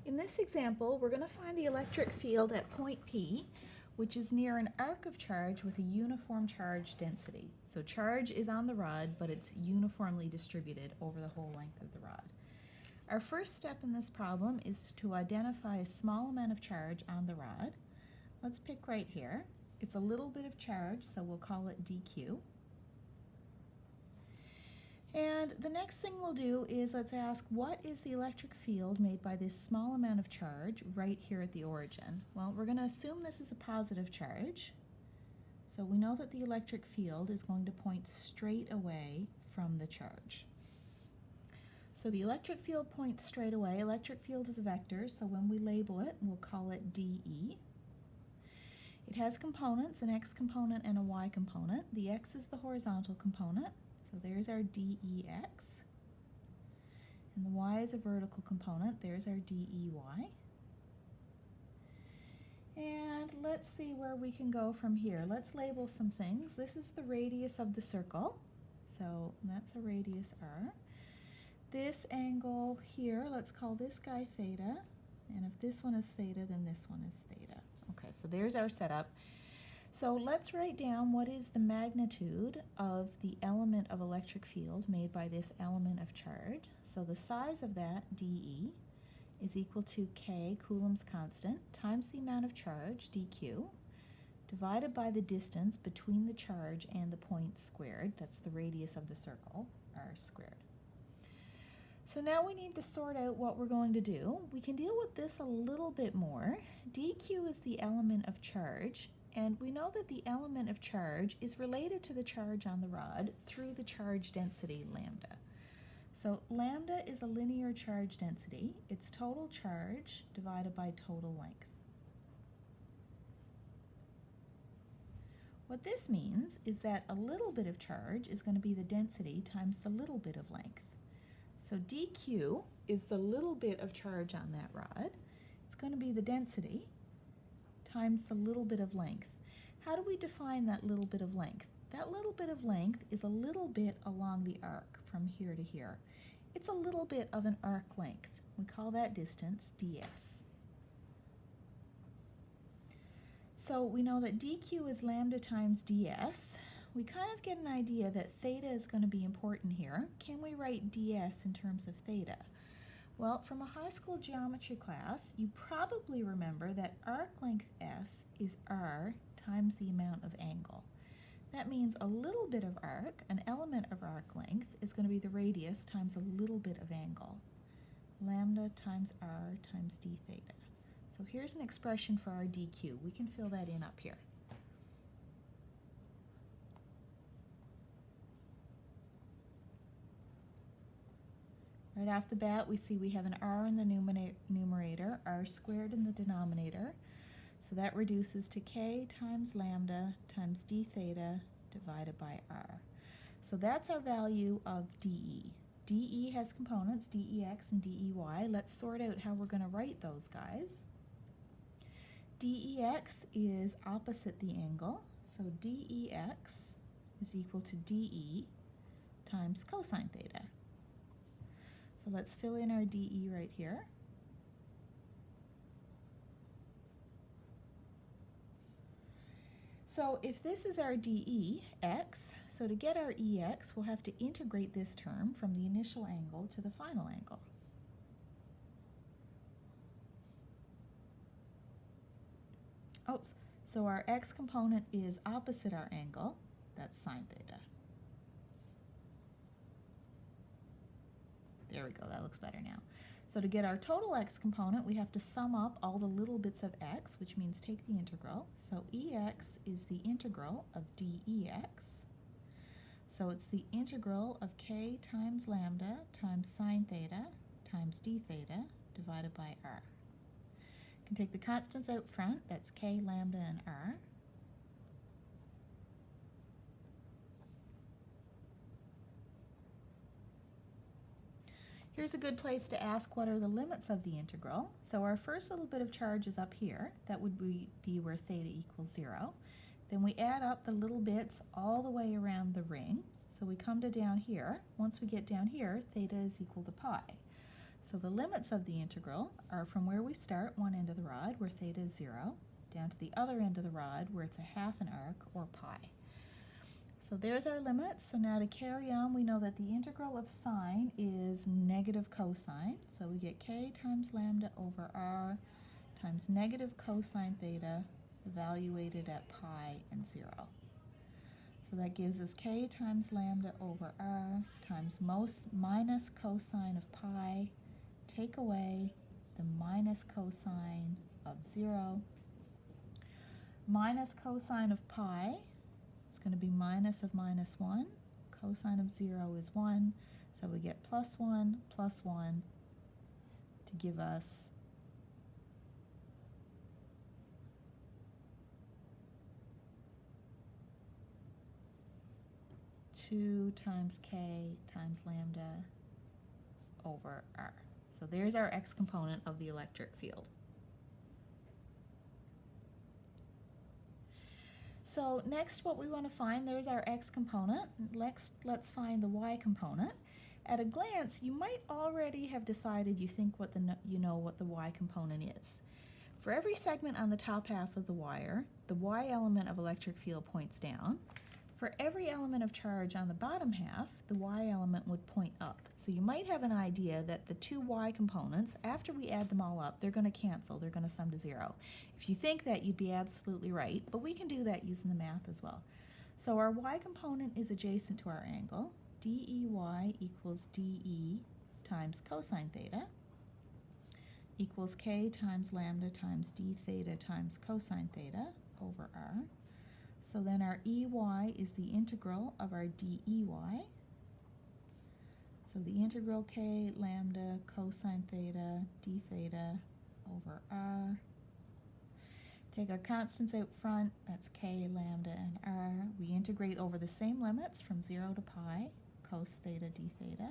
In this example, we're going to find the electric field at point P, which is near an arc of charge with a uniform charge density. So charge is on the rod, but it's uniformly distributed over the whole length of the rod. Our first step in this problem is to identify a small amount of charge on the rod. Let's pick right here. It's a little bit of charge, so we'll call it dq. And the next thing we'll do is let's ask, what is the electric field made by this small amount of charge right here at the origin? Well, we're going to assume this is a positive charge. So we know that the electric field is going to point straight away from the charge. So the electric field points straight away. Electric field is a vector, so when we label it, we'll call it dE. It has components, an x component and a y component. The x is the horizontal component. So there's our dEx, and the y is a vertical component. There's our dEy. And let's see where we can go from here. Let's label some things. This is the radius of the circle, so that's a radius r. This angle here, let's call this guy theta, and if this one is theta, then this one is theta. Okay, so there's our setup. So let's write down what is the magnitude of the element of electric field made by this element of charge. So the size of that, dE, is equal to k, Coulomb's constant, times the amount of charge, dq, divided by the distance between the charge and the point squared. That's the radius of the circle, r squared. So now we need to sort out what we're going to do. We can deal with this a little bit more. dq is the element of charge. And we know that the element of charge is related to the charge on the rod through the charge density lambda. So lambda is a linear charge density. It's total charge divided by total length. What this means is that a little bit of charge is going to be the density times the little bit of length. So dq is the little bit of charge on that rod. It's going to be the density times the little bit of length. How do we define that little bit of length? That little bit of length is a little bit along the arc from here to here. It's a little bit of an arc length. We call that distance ds. So we know that dq is lambda times ds. We kind of get an idea that theta is going to be important here. Can we write ds in terms of theta? Well, from a high school geometry class, you probably remember that arc length s is r times the amount of angle. That means a little bit of arc, an element of arc length, is going to be the radius times a little bit of angle. Lambda times r times d theta. So here's an expression for our dq. We can fill that in up here. Right off the bat, we see we have an r in the numerator, r squared in the denominator. So that reduces to k times lambda times d theta divided by r. So that's our value of dE. dE has components, dEx and dEy. Let's sort out how we're going to write those guys. dEx is opposite the angle, so dEx is equal to dE times cosine theta. So let's fill in our dE right here. So if this is our dEx, so to get our Ex, we'll have to integrate this term from the initial angle to the final angle. Oops, so our x component is opposite our angle, that's sine theta. There we go, that looks better now. So to get our total x component, we have to sum up all the little bits of x, which means take the integral. So Ex is the integral of dEx. So it's the integral of k times lambda times sine theta times d theta divided by r. You can take the constants out front, that's k, lambda, and r. Here's a good place to ask what are the limits of the integral. So our first little bit of charge is up here. That would be where theta equals 0. Then we add up the little bits all the way around the ring. So we come to down here. Once we get down here, theta is equal to pi. So the limits of the integral are from where we start, one end of the rod, where theta is 0, down to the other end of the rod, where it's a half an arc, or pi. So there's our limits. So now to carry on, we know that the integral of sine is negative cosine. So we get k times lambda over r times negative cosine theta evaluated at pi and 0. So that gives us k times lambda over r times minus cosine of pi, take away the minus cosine of 0. Minus cosine of pi is going to be minus of minus 1. Cosine of 0 is 1. So we get plus 1 to give us two times k times lambda over r. So there's our x component of the electric field. So next, what we want to find, there's our x component. Let's find the y component. At a glance, you might already have decided you know what the y component is. For every segment on the top half of the wire, the y element of electric field points down. For every element of charge on the bottom half, the y element would point up. So you might have an idea that the two y components, after we add them all up, they're going to cancel. They're going to sum to 0. If you think that, you'd be absolutely right, but we can do that using the math as well. So our y component is adjacent to our angle. dEy equals dE times cosine theta equals k times lambda times d theta times cosine theta over r. So then our EY is the integral of our DEY. So the integral k lambda cosine theta d theta over r. Take our constants out front, that's k, lambda, and r. We integrate over the same limits from 0 to pi, cos theta d theta.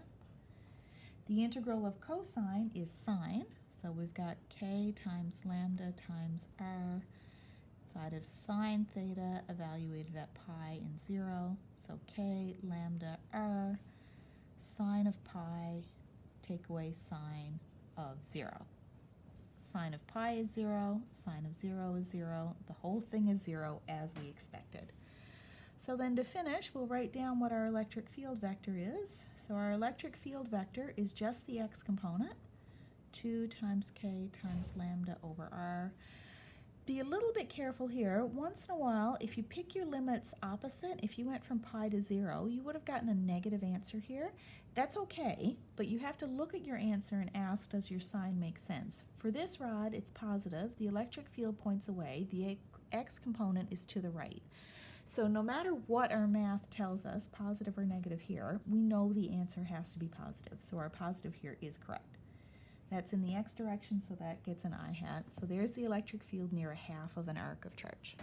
The integral of cosine is sine, so we've got k times lambda times r side of sine theta evaluated at pi and 0. So k lambda r sine of pi take away sine of 0. Sine of pi is 0, sine of 0 is 0. The whole thing is 0 as we expected. So then to finish, we'll write down what our electric field vector is. So our electric field vector is just the x component, 2 times k times lambda over r. Be a little bit careful here. Once in a while, if you pick your limits opposite, if you went from pi to 0, you would have gotten a negative answer here. That's okay, but you have to look at your answer and ask, does your sign make sense? For this rod, it's positive. The electric field points away. The x component is to the right. So no matter what our math tells us, positive or negative here, we know the answer has to be positive. So our positive here is correct. That's in the x direction, so that gets an I hat. So there's the electric field near a half of an arc of charge.